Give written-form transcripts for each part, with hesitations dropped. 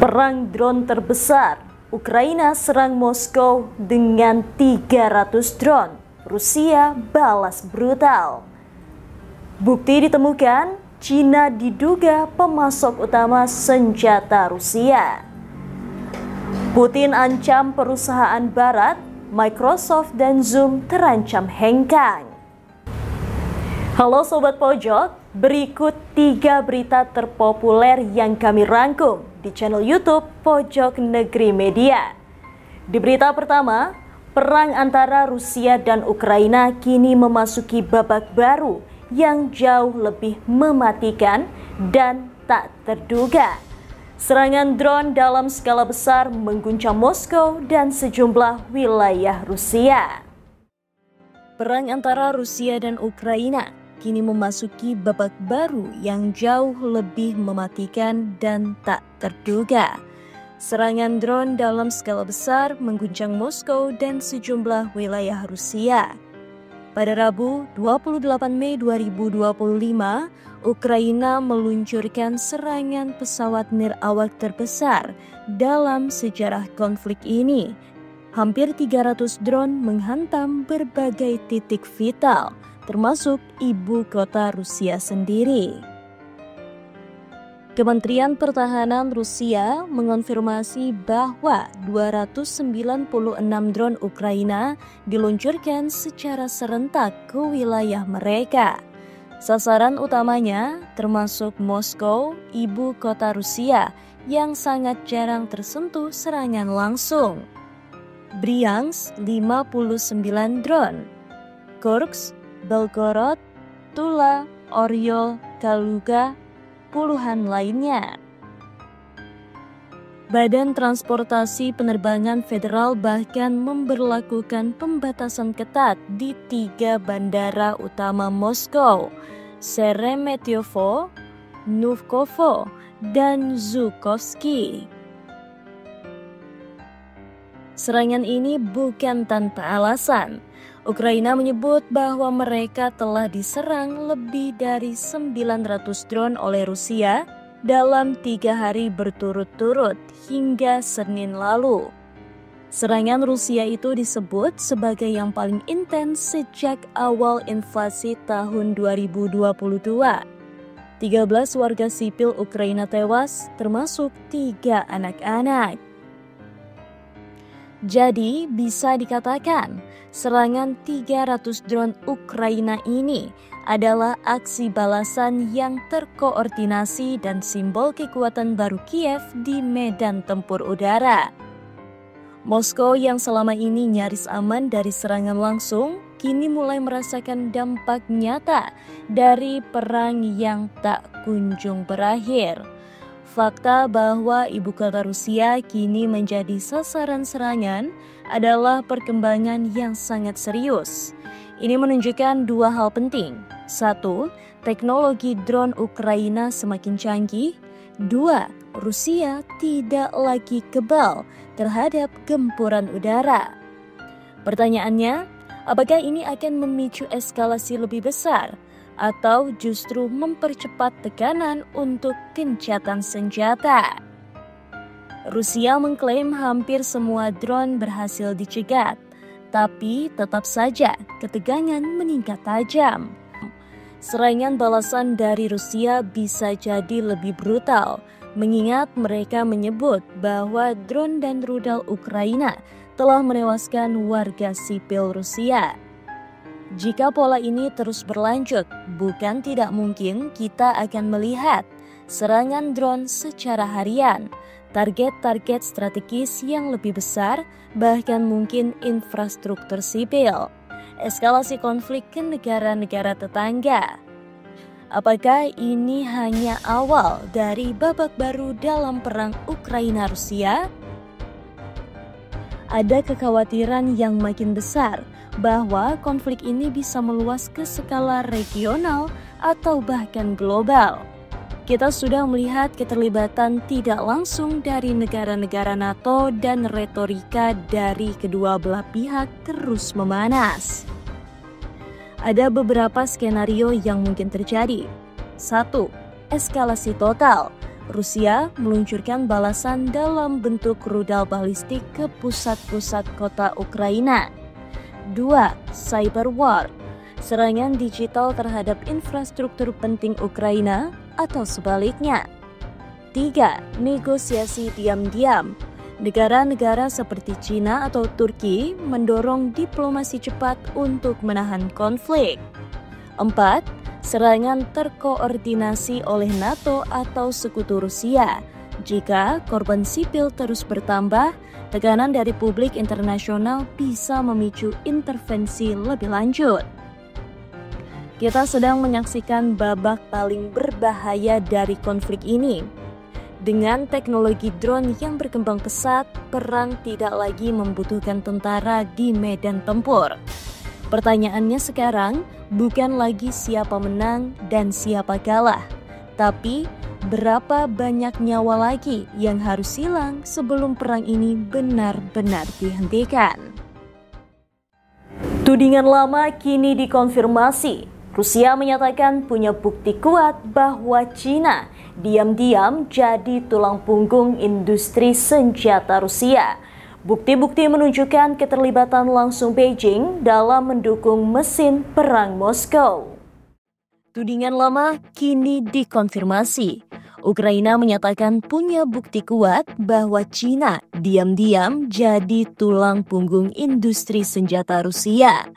Perang drone terbesar, Ukraina serang Moskow dengan 300 drone. Rusia balas brutal. Bukti ditemukan, Cina diduga pemasok utama senjata Rusia. Putin ancam perusahaan barat, Microsoft dan Zoom terancam hengkang. Halo Sobat Pojok, berikut 3 berita terpopuler yang kami rangkum di channel YouTube Pojok Negeri Media. Di berita pertama, perang antara Rusia dan Ukraina kini memasuki babak baru yang jauh lebih mematikan dan tak terduga. Serangan drone dalam skala besar mengguncang Moskow dan sejumlah wilayah Rusia. Perang antara Rusia dan Ukraina kini memasuki babak baru yang jauh lebih mematikan dan tak terduga. Serangan drone dalam skala besar mengguncang Moskow dan sejumlah wilayah Rusia. Pada Rabu, 28 Mei 2025, Ukraina meluncurkan serangan pesawat nirawak terbesar dalam sejarah konflik ini. Hampir 300 drone menghantam berbagai titik vital, termasuk ibu kota Rusia sendiri. Kementerian Pertahanan Rusia mengonfirmasi bahwa 296 drone Ukraina diluncurkan secara serentak ke wilayah mereka. Sasaran utamanya termasuk Moskow, ibu kota Rusia, yang sangat jarang tersentuh serangan langsung. Bryansk 59 drone, Kursk, Belgorod, Tula, Oryol, Kaluga, puluhan lainnya. Badan Transportasi Penerbangan Federal bahkan memberlakukan pembatasan ketat di 3 bandara utama Moskow, Sheremetyevo, Vnukovo, dan Zhukovsky. Serangan ini bukan tanpa alasan. Ukraina menyebut bahwa mereka telah diserang lebih dari 900 drone oleh Rusia dalam 3 hari berturut-turut hingga Senin lalu. Serangan Rusia itu disebut sebagai yang paling intens sejak awal invasi tahun 2022. 13 warga sipil Ukraina tewas, termasuk 3 anak-anak. Jadi bisa dikatakan serangan 300 drone Ukraina ini adalah aksi balasan yang terkoordinasi dan simbol kekuatan baru Kiev di medan tempur udara. Moskow yang selama ini nyaris aman dari serangan langsung, kini mulai merasakan dampak nyata dari perang yang tak kunjung berakhir. Fakta bahwa ibu kota Rusia kini menjadi sasaran serangan adalah perkembangan yang sangat serius. Ini menunjukkan 2 hal penting. 1. Teknologi drone Ukraina semakin canggih. 2. Rusia tidak lagi kebal terhadap gempuran udara. Pertanyaannya, apakah ini akan memicu eskalasi lebih besar? Atau justru mempercepat tekanan untuk gencatan senjata? Rusia mengklaim hampir semua drone berhasil dicegat, tapi tetap saja ketegangan meningkat tajam. Serangan balasan dari Rusia bisa jadi lebih brutal, mengingat mereka menyebut bahwa drone dan rudal Ukraina telah menewaskan warga sipil Rusia. Jika pola ini terus berlanjut, bukan tidak mungkin kita akan melihat serangan drone secara harian, target-target strategis yang lebih besar, bahkan mungkin infrastruktur sipil, eskalasi konflik ke negara-negara tetangga. Apakah ini hanya awal dari babak baru dalam perang Ukraina-Rusia? Ada kekhawatiran yang makin besar bahwa konflik ini bisa meluas ke skala regional atau bahkan global. Kita sudah melihat keterlibatan tidak langsung dari negara-negara NATO dan retorika dari kedua belah pihak terus memanas. Ada beberapa skenario yang mungkin terjadi. 1. Eskalasi total. Rusia meluncurkan balasan dalam bentuk rudal balistik ke pusat-pusat kota Ukraina. 2. Cyber war, serangan digital terhadap infrastruktur penting Ukraina atau sebaliknya. 3. Negosiasi diam-diam. Negara-negara seperti China atau Turki mendorong diplomasi cepat untuk menahan konflik. 4. Serangan terkoordinasi oleh NATO atau sekutu Rusia. Jika korban sipil terus bertambah, tekanan dari publik internasional bisa memicu intervensi lebih lanjut. Kita sedang menyaksikan babak paling berbahaya dari konflik ini. Dengan teknologi drone yang berkembang pesat, perang tidak lagi membutuhkan tentara di medan tempur. Pertanyaannya sekarang bukan lagi siapa menang dan siapa kalah, tapi berapa banyak nyawa lagi yang harus hilang sebelum perang ini benar-benar dihentikan. Tudingan lama kini dikonfirmasi. Rusia menyatakan punya bukti kuat bahwa China diam-diam jadi tulang punggung industri senjata Rusia. Bukti-bukti menunjukkan keterlibatan langsung Beijing dalam mendukung mesin perang Moskow. Tudingan lama kini dikonfirmasi. Ukraina menyatakan punya bukti kuat bahwa China diam-diam jadi tulang punggung industri senjata Rusia.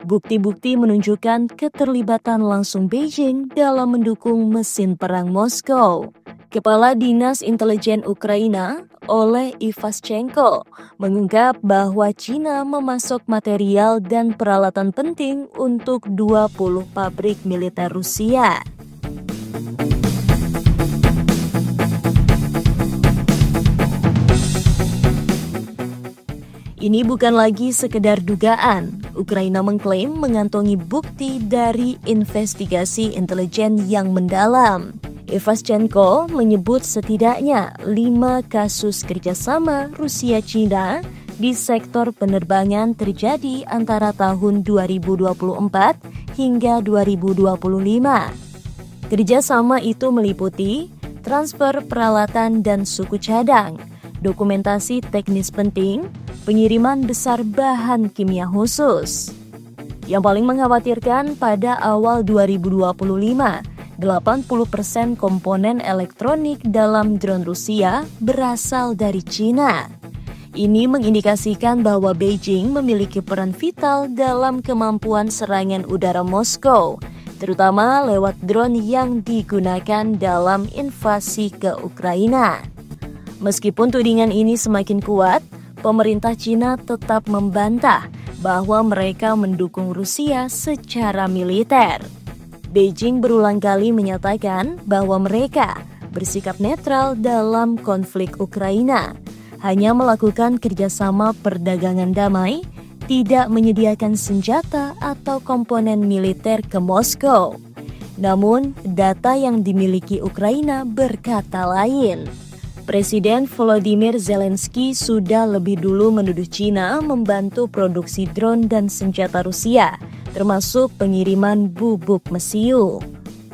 Bukti-bukti menunjukkan keterlibatan langsung Beijing dalam mendukung mesin perang Moskow. Kepala Dinas Intelijen Ukraina, Oleh Ivashchenko, mengungkap bahwa China memasok material dan peralatan penting untuk 20 pabrik militer Rusia. Ini bukan lagi sekedar dugaan. Ukraina mengklaim mengantongi bukti dari investigasi intelijen yang mendalam. Ivashchenko menyebut setidaknya 5 kasus kerjasama Rusia-China di sektor penerbangan terjadi antara tahun 2024 hingga 2025. Kerjasama itu meliputi transfer peralatan dan suku cadang, dokumentasi teknis penting, pengiriman besar bahan kimia khusus. Yang paling mengkhawatirkan pada awal 2025, 80% komponen elektronik dalam drone Rusia berasal dari China. Ini mengindikasikan bahwa Beijing memiliki peran vital dalam kemampuan serangan udara Moskow, terutama lewat drone yang digunakan dalam invasi ke Ukraina. Meskipun tudingan ini semakin kuat, pemerintah China tetap membantah bahwa mereka mendukung Rusia secara militer. Beijing berulang kali menyatakan bahwa mereka bersikap netral dalam konflik Ukraina, hanya melakukan kerjasama perdagangan damai, tidak menyediakan senjata atau komponen militer ke Moskow. Namun, data yang dimiliki Ukraina berkata lain. Presiden Volodymyr Zelensky sudah lebih dulu menuduh China membantu produksi drone dan senjata Rusia, termasuk pengiriman bubuk mesiu.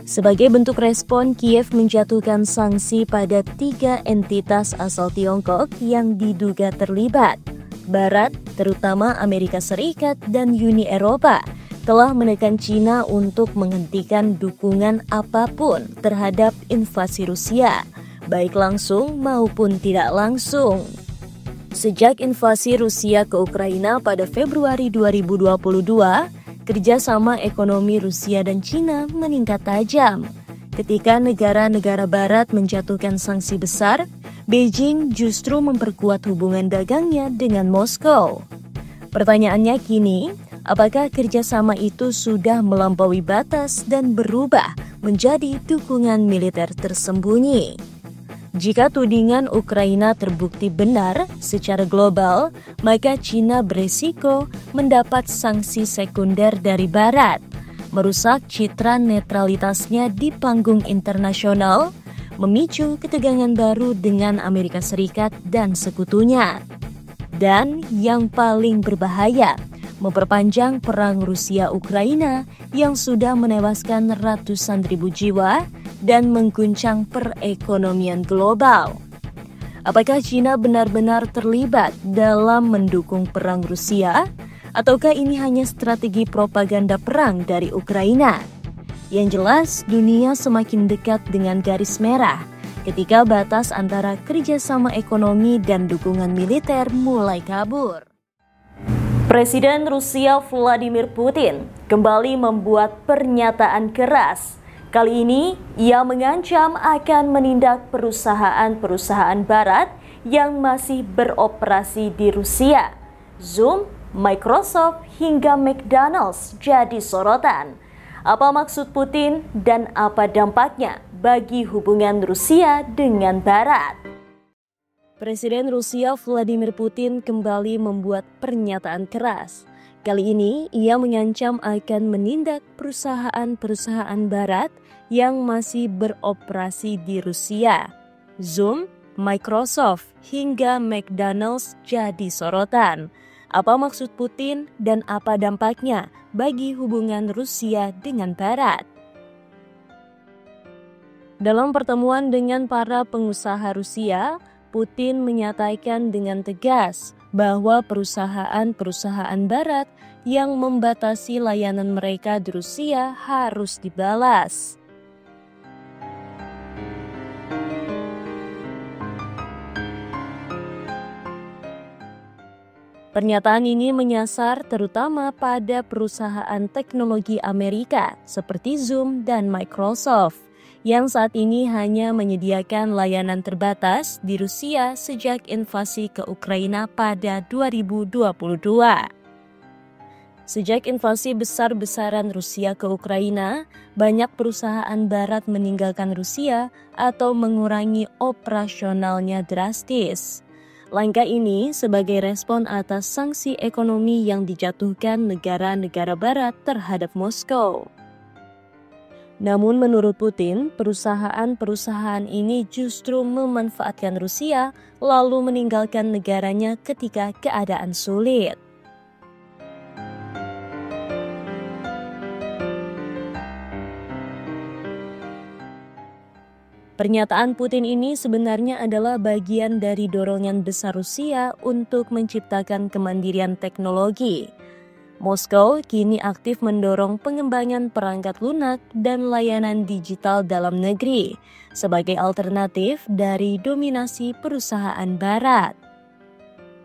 Sebagai bentuk respon, Kiev menjatuhkan sanksi pada 3 entitas asal Tiongkok yang diduga terlibat. Barat, terutama Amerika Serikat dan Uni Eropa, telah menekan China untuk menghentikan dukungan apapun terhadap invasi Rusia, baik langsung maupun tidak langsung. Sejak invasi Rusia ke Ukraina pada Februari 2022, kerjasama ekonomi Rusia dan China meningkat tajam. Ketika negara-negara barat menjatuhkan sanksi besar, Beijing justru memperkuat hubungan dagangnya dengan Moskow. Pertanyaannya kini, apakah kerjasama itu sudah melampaui batas dan berubah menjadi dukungan militer tersembunyi? Jika tudingan Ukraina terbukti benar secara global, maka China beresiko mendapat sanksi sekunder dari Barat, merusak citra netralitasnya di panggung internasional, memicu ketegangan baru dengan Amerika Serikat dan sekutunya. Dan yang paling berbahaya, memperpanjang perang Rusia-Ukraina yang sudah menewaskan ratusan ribu jiwa dan mengguncang perekonomian global. Apakah China benar-benar terlibat dalam mendukung perang Rusia? Ataukah ini hanya strategi propaganda perang dari Ukraina? Yang jelas, dunia semakin dekat dengan garis merah ketika batas antara kerjasama ekonomi dan dukungan militer mulai kabur. Presiden Rusia Vladimir Putin kembali membuat pernyataan keras. Kali ini, ia mengancam akan menindak perusahaan-perusahaan barat yang masih beroperasi di Rusia. Zoom, Microsoft, hingga McDonald's jadi sorotan. Apa maksud Putin dan apa dampaknya bagi hubungan Rusia dengan Barat? Presiden Rusia Vladimir Putin kembali membuat pernyataan keras. Kali ini, ia mengancam akan menindak perusahaan-perusahaan Barat yang masih beroperasi di Rusia. Zoom, Microsoft, hingga McDonald's jadi sorotan. Apa maksud Putin dan apa dampaknya bagi hubungan Rusia dengan Barat? Dalam pertemuan dengan para pengusaha Rusia, Putin menyatakan dengan tegas bahwa perusahaan-perusahaan Barat yang membatasi layanan mereka di Rusia harus dibalas. Pernyataan ini menyasar terutama pada perusahaan teknologi Amerika seperti Zoom dan Microsoft, yang saat ini hanya menyediakan layanan terbatas di Rusia sejak invasi ke Ukraina pada 2022. Sejak invasi besar-besaran Rusia ke Ukraina, banyak perusahaan Barat meninggalkan Rusia atau mengurangi operasionalnya drastis. Langkah ini sebagai respon atas sanksi ekonomi yang dijatuhkan negara-negara Barat terhadap Moskow. Namun menurut Putin, perusahaan-perusahaan ini justru memanfaatkan Rusia lalu meninggalkan negaranya ketika keadaan sulit. Pernyataan Putin ini sebenarnya adalah bagian dari dorongan besar Rusia untuk menciptakan kemandirian teknologi. Moskow kini aktif mendorong pengembangan perangkat lunak dan layanan digital dalam negeri sebagai alternatif dari dominasi perusahaan Barat.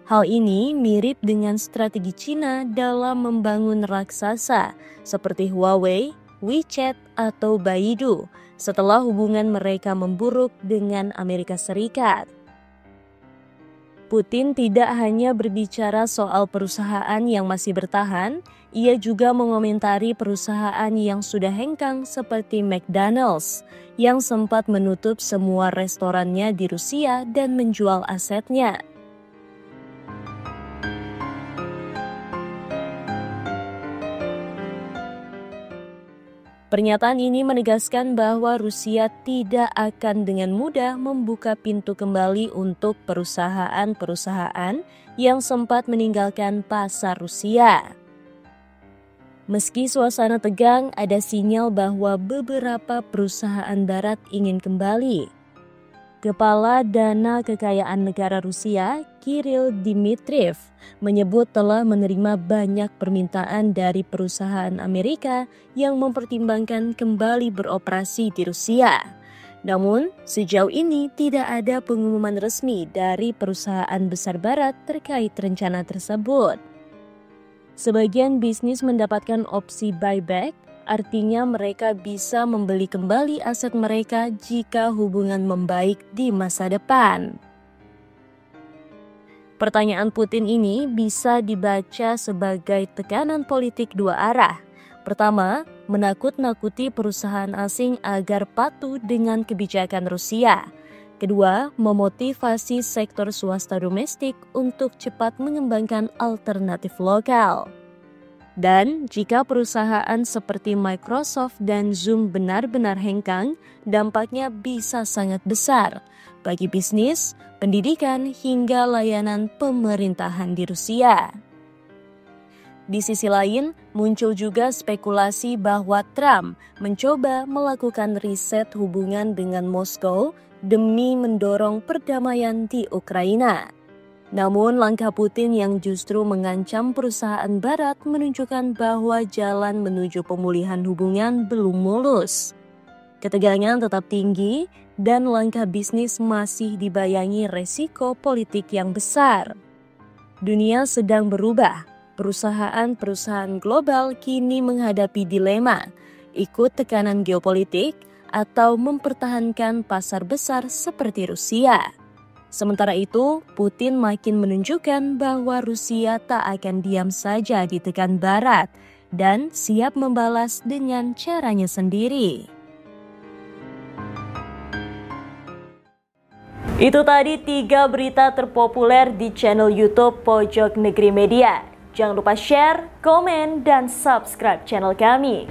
Hal ini mirip dengan strategi China dalam membangun raksasa seperti Huawei, WeChat, atau Baidu setelah hubungan mereka memburuk dengan Amerika Serikat. Putin tidak hanya berbicara soal perusahaan yang masih bertahan, ia juga mengomentari perusahaan yang sudah hengkang seperti McDonald's, yang sempat menutup semua restorannya di Rusia dan menjual asetnya. Pernyataan ini menegaskan bahwa Rusia tidak akan dengan mudah membuka pintu kembali untuk perusahaan-perusahaan yang sempat meninggalkan pasar Rusia. Meski suasana tegang, ada sinyal bahwa beberapa perusahaan Barat ingin kembali. Kepala Dana Kekayaan Negara Rusia, Kirill Dmitriev, menyebut telah menerima banyak permintaan dari perusahaan Amerika yang mempertimbangkan kembali beroperasi di Rusia. Namun, sejauh ini tidak ada pengumuman resmi dari perusahaan besar Barat terkait rencana tersebut. Sebagian bisnis mendapatkan opsi buyback, artinya mereka bisa membeli kembali aset mereka jika hubungan membaik di masa depan. Pertanyaan Putin ini bisa dibaca sebagai tekanan politik dua arah. Pertama, menakut-nakuti perusahaan asing agar patuh dengan kebijakan Rusia. Kedua, memotivasi sektor swasta domestik untuk cepat mengembangkan alternatif lokal. Dan jika perusahaan seperti Microsoft dan Zoom benar-benar hengkang, dampaknya bisa sangat besar bagi bisnis, pendidikan, hingga layanan pemerintahan di Rusia. Di sisi lain, muncul juga spekulasi bahwa Trump mencoba melakukan riset hubungan dengan Moskow demi mendorong perdamaian di Ukraina. Namun langkah Putin yang justru mengancam perusahaan barat menunjukkan bahwa jalan menuju pemulihan hubungan belum mulus. Ketegangan tetap tinggi dan langkah bisnis masih dibayangi resiko politik yang besar. Dunia sedang berubah. Perusahaan-perusahaan global kini menghadapi dilema, ikut tekanan geopolitik atau mempertahankan pasar besar seperti Rusia. Sementara itu, Putin makin menunjukkan bahwa Rusia tak akan diam saja ditekan Barat dan siap membalas dengan caranya sendiri. Itu tadi 3 berita terpopuler di channel YouTube Pojok Negeri Media. Jangan lupa share, komen, dan subscribe channel kami.